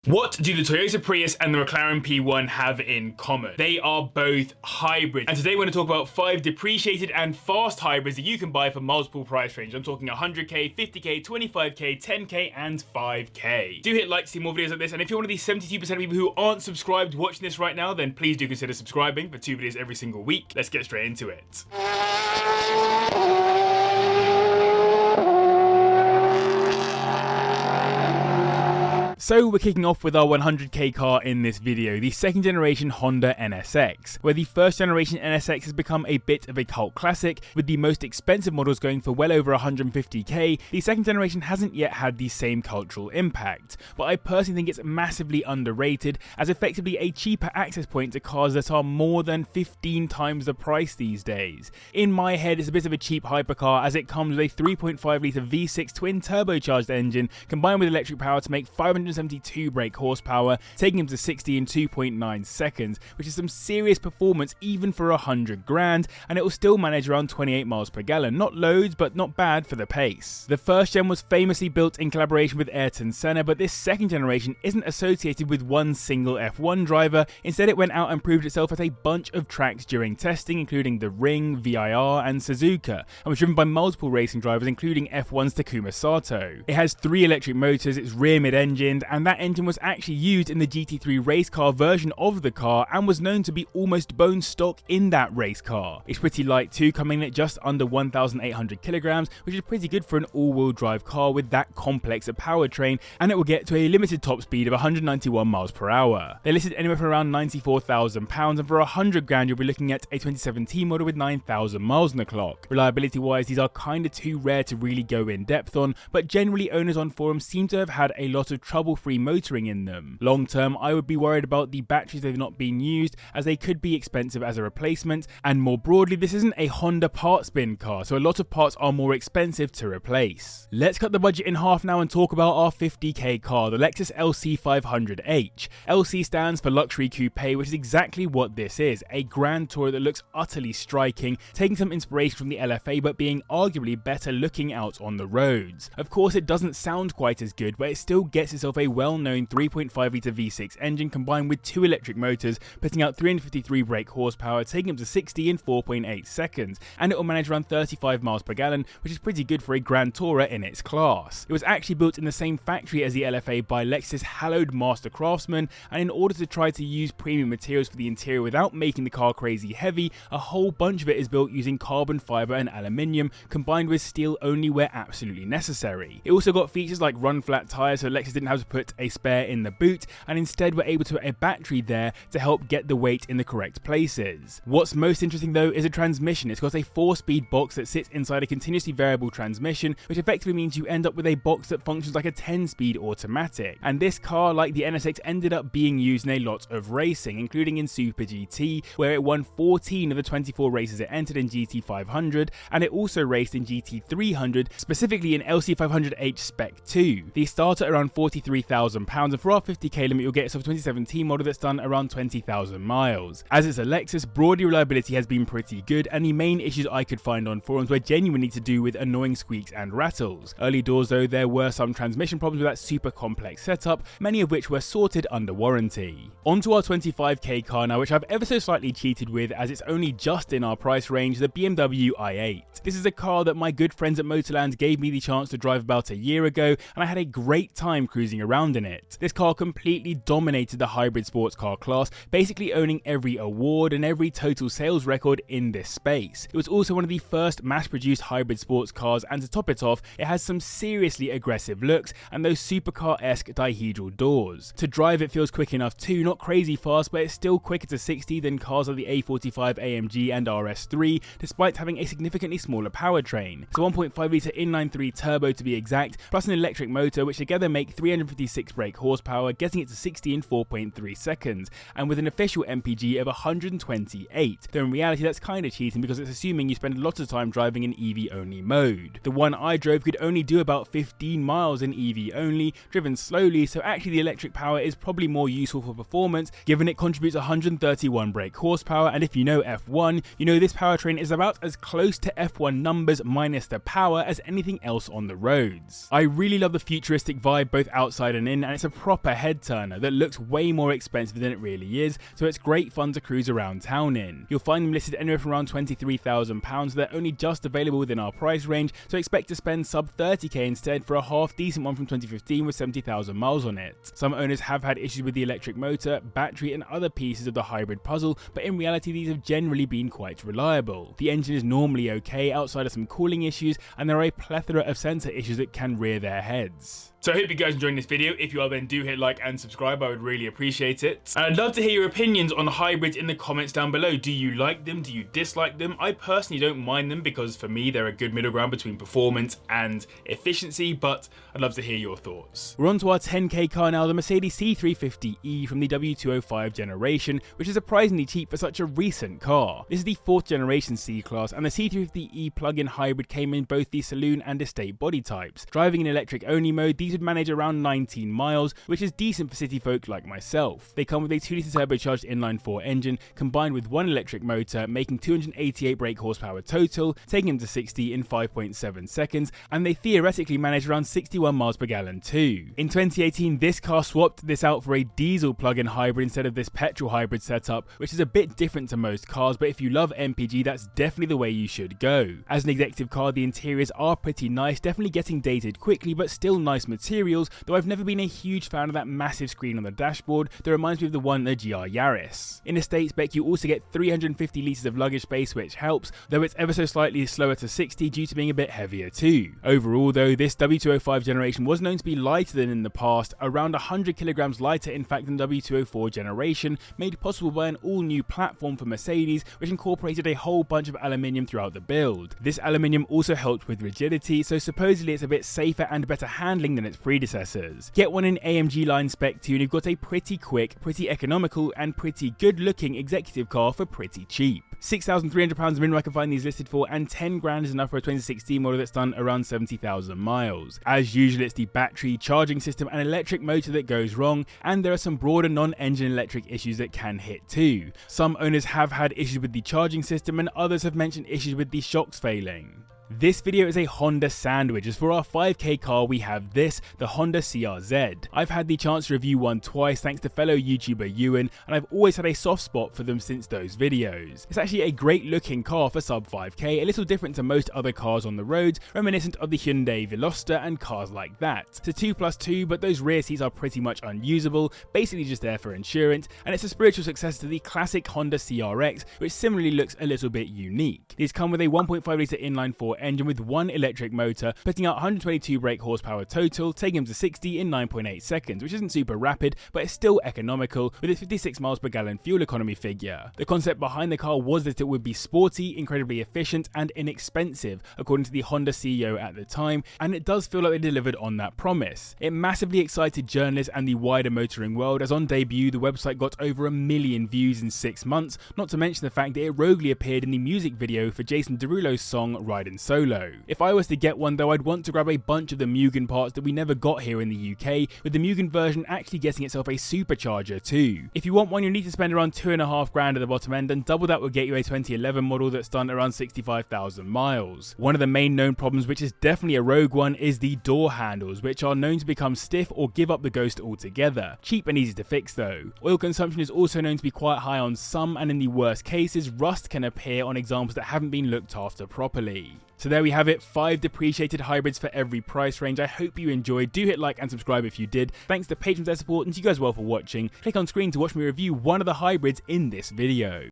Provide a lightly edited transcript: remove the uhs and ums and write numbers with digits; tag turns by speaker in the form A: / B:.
A: What do the Toyota Prius and the McLaren P1 have in common? They are both hybrids. And today we're going to talk about 5 depreciated and fast hybrids that you can buy for multiple price ranges. I'm talking 100k, 50k, 25k, 10k, and 5k. Do hit like to see more videos like this, and if you're one of these 72% of people who aren't subscribed watching this right now, then please do consider subscribing for 2 videos every single week. Let's get straight into it. So we're kicking off with our 100k car in this video, the second generation Honda NSX, where the first generation NSX has become a bit of a cult classic, with the most expensive models going for well over 150k. The second generation hasn't yet had the same cultural impact, but I personally think it's massively underrated as effectively a cheaper access point to cars that are more than 15 times the price these days. In my head, it's a bit of a cheap hypercar as it comes with a 3.5 litre V6 twin turbocharged engine combined with electric power to make 572 brake horsepower, taking him to 60 in 2.9 seconds, which is some serious performance even for 100 grand, and it will still manage around 28 miles per gallon. Not loads, but not bad for the pace. The first gen was famously built in collaboration with Ayrton Senna, but this second generation isn't associated with one single F1 driver. Instead, it went out and proved itself at a bunch of tracks during testing, including the Ring, VIR, and Suzuka, and was driven by multiple racing drivers, including F1's Takuma Sato. It has 3 electric motors, it's rear mid-engined, and that engine was actually used in the GT3 race car version of the car and was known to be almost bone stock in that race car. It's pretty light too, coming in at just under 1,800 kilograms, which is pretty good for an all-wheel drive car with that complex a powertrain, and it will get to a limited top speed of 191 miles per hour. They're listed anywhere from around £94,000, and for 100 grand you'll be looking at a 2017 model with 9,000 miles on the clock. Reliability wise, these are kinda too rare to really go in depth on, but generally owners on forums seem to have had a lot of trouble-free motoring in them. Long term, I would be worried about the batteries that have not been used, as they could be expensive as a replacement, and more broadly, this isn't a Honda parts bin car, so a lot of parts are more expensive to replace. Let's cut the budget in half now and talk about our 50k car, the Lexus LC 500h. LC stands for Luxury Coupe, which is exactly what this is, a grand tourer that looks utterly striking, taking some inspiration from the LFA but being arguably better looking out on the roads. Of course, it doesn't sound quite as good, but it still gets itself a well-known 3.5 litre V6 engine combined with 2 electric motors, putting out 353 brake horsepower, taking them to 60 in 4.8 seconds, and it will manage around 35 miles per gallon, which is pretty good for a Grand Tourer in its class. It was actually built in the same factory as the LFA by Lexus' hallowed master craftsman, and in order to try to use premium materials for the interior without making the car crazy heavy, a whole bunch of it is built using carbon fibre and aluminium, combined with steel only where absolutely necessary. It also got features like run flat tyres, so Lexus didn't have to put a spare in the boot, and instead were able to put a battery there to help get the weight in the correct places. What's most interesting though is a transmission. It's got a 4-speed box that sits inside a continuously variable transmission, which effectively means you end up with a box that functions like a 10-speed automatic. And this car, like the NSX, ended up being used in a lot of racing, including in Super GT, where it won 14 of the 24 races it entered in GT 500, and it also raced in GT 300, specifically in LC 500h Spec 2. These start at around £43,000, and for our 50k limit you'll get yourself a 2017 model that's done around 20,000 miles. As it's a Lexus, broadly reliability has been pretty good, and the main issues I could find on forums were genuinely to do with annoying squeaks and rattles. Early doors though, there were some transmission problems with that super complex setup, many of which were sorted under warranty. Onto our 25k car now, which I've ever so slightly cheated with as it's only just in our price range, the BMW i8. This is a car that my good friends at Motorland gave me the chance to drive about a year ago, and I had a great time cruising around in it. This car completely dominated the hybrid sports car class, basically owning every award and every total sales record in this space. It was also one of the first mass-produced hybrid sports cars, and to top it off, it has some seriously aggressive looks and those supercar-esque dihedral doors. To drive it feels quick enough too, not crazy fast, but it's still quicker to 60 than cars like the A45 AMG and RS3, despite having a significantly smaller powertrain. It's a 1.5 litre inline-3 turbo to be exact, plus an electric motor which together make 356 brake horsepower, getting it to 60 in 4.3 seconds, and with an official MPG of 128, though in reality that's kinda cheating because it's assuming you spend a lot of time driving in EV only mode. The one I drove could only do about 15 miles in EV only, driven slowly, so actually the electric power is probably more useful for performance, given it contributes 131 brake horsepower, and if you know F1, you know this powertrain is about as close to F1 numbers minus the power as anything else on the roads. I really love the futuristic vibe both outside outside and in, and it's a proper head turner that looks way more expensive than it really is, so it's great fun to cruise around town in. You'll find them listed anywhere from around £23,000, they're only just available within our price range, so expect to spend sub 30k instead for a half decent one from 2015 with 70,000 miles on it. Some owners have had issues with the electric motor, battery and other pieces of the hybrid puzzle, but in reality these have generally been quite reliable. The engine is normally okay outside of some cooling issues, and there are a plethora of sensor issues that can rear their heads. So I hope you guys enjoyed this video. If you are, then do hit like and subscribe, I would really appreciate it. And I'd love to hear your opinions on hybrids in the comments down below. Do you like them? Do you dislike them? I personally don't mind them because for me they're a good middle ground between performance and efficiency, but I'd love to hear your thoughts. We're on to our 10k car now, the Mercedes C350E from the W205 generation, which is surprisingly cheap for such a recent car. This is the 4th generation C-Class, and the C350E plug-in hybrid came in both the saloon and estate body types. Driving in electric only mode, these would manage around 19 miles, which is decent for city folk like myself. They come with a 2-litre turbocharged inline-4 engine combined with one electric motor, making 288 brake horsepower total, taking them to 60 in 5.7 seconds, and they theoretically manage around 61 miles per gallon too. In 2018, this car swapped this out for a diesel plug-in hybrid instead of this petrol hybrid setup, which is a bit different to most cars, but if you love MPG, that's definitely the way you should go. As an executive car, the interiors are pretty nice, definitely getting dated quickly, but still nice materials, though I've never been a huge fan of that massive screen on the dashboard that reminds me of the one in the GR Yaris. In estate spec, you also get 350 litres of luggage space, which helps, though it's ever so slightly slower to 60 due to being a bit heavier too. Overall though, this W205 generation was known to be lighter than in the past, around 100 kilograms lighter in fact than W204 generation, made possible by an all-new platform for Mercedes, which incorporated a whole bunch of aluminium throughout the build. This aluminium also helped with rigidity, so supposedly it's a bit safer and better handling than its predecessors. Get one in AMG line spec too, and you've got a pretty quick, pretty economical and pretty good looking executive car for pretty cheap. £6,300 minimum I can find these listed for, and 10 grand is enough for a 2016 model that's done around 70,000 miles. As usual, it's the battery, charging system and electric motor that goes wrong, and there are some broader non-engine electric issues that can hit too. Some owners have had issues with the charging system and others have mentioned issues with the shocks failing. This video is a Honda sandwich, as for our 5k car we have this, the Honda CR-Z. I've had the chance to review one twice thanks to fellow YouTuber Ewan, and I've always had a soft spot for them since those videos. It's actually a great looking car for sub 5k, a little different to most other cars on the roads, reminiscent of the Hyundai Veloster and cars like that. It's a 2+2, but those rear seats are pretty much unusable, basically just there for insurance, and it's a spiritual successor to the classic Honda CRX, which similarly looks a little bit unique. These come with a 1.5 litre inline-4 engine with one electric motor, putting out 122 brake horsepower total, taking them to 60 in 9.8 seconds, which isn't super rapid, but it's still economical with its 56 miles per gallon fuel economy figure. The concept behind the car was that it would be sporty, incredibly efficient, and inexpensive, according to the Honda CEO at the time, and it does feel like they delivered on that promise. It massively excited journalists and the wider motoring world, as on debut the website got over 1 million views in 6 months, not to mention the fact that it roguely appeared in the music video for Jason Derulo's song Ridin' Solo. If I was to get one though, I'd want to grab a bunch of the Mugen parts that we never got here in the UK, with the Mugen version actually getting itself a supercharger too. If you want one, you'll need to spend around 2.5 grand at the bottom end, and double that would get you a 2011 model that's done around 65,000 miles. One of the main known problems, which is definitely a rogue one, is the door handles, which are known to become stiff or give up the ghost altogether. Cheap and easy to fix though. Oil consumption is also known to be quite high on some, and in the worst cases, rust can appear on examples that haven't been looked after properly. So there we have it, 5 depreciated hybrids for every price range. I hope you enjoyed. Do hit like and subscribe if you did. Thanks to patrons for their support, and to you guys well for watching. Click on screen to watch me review one of the hybrids in this video.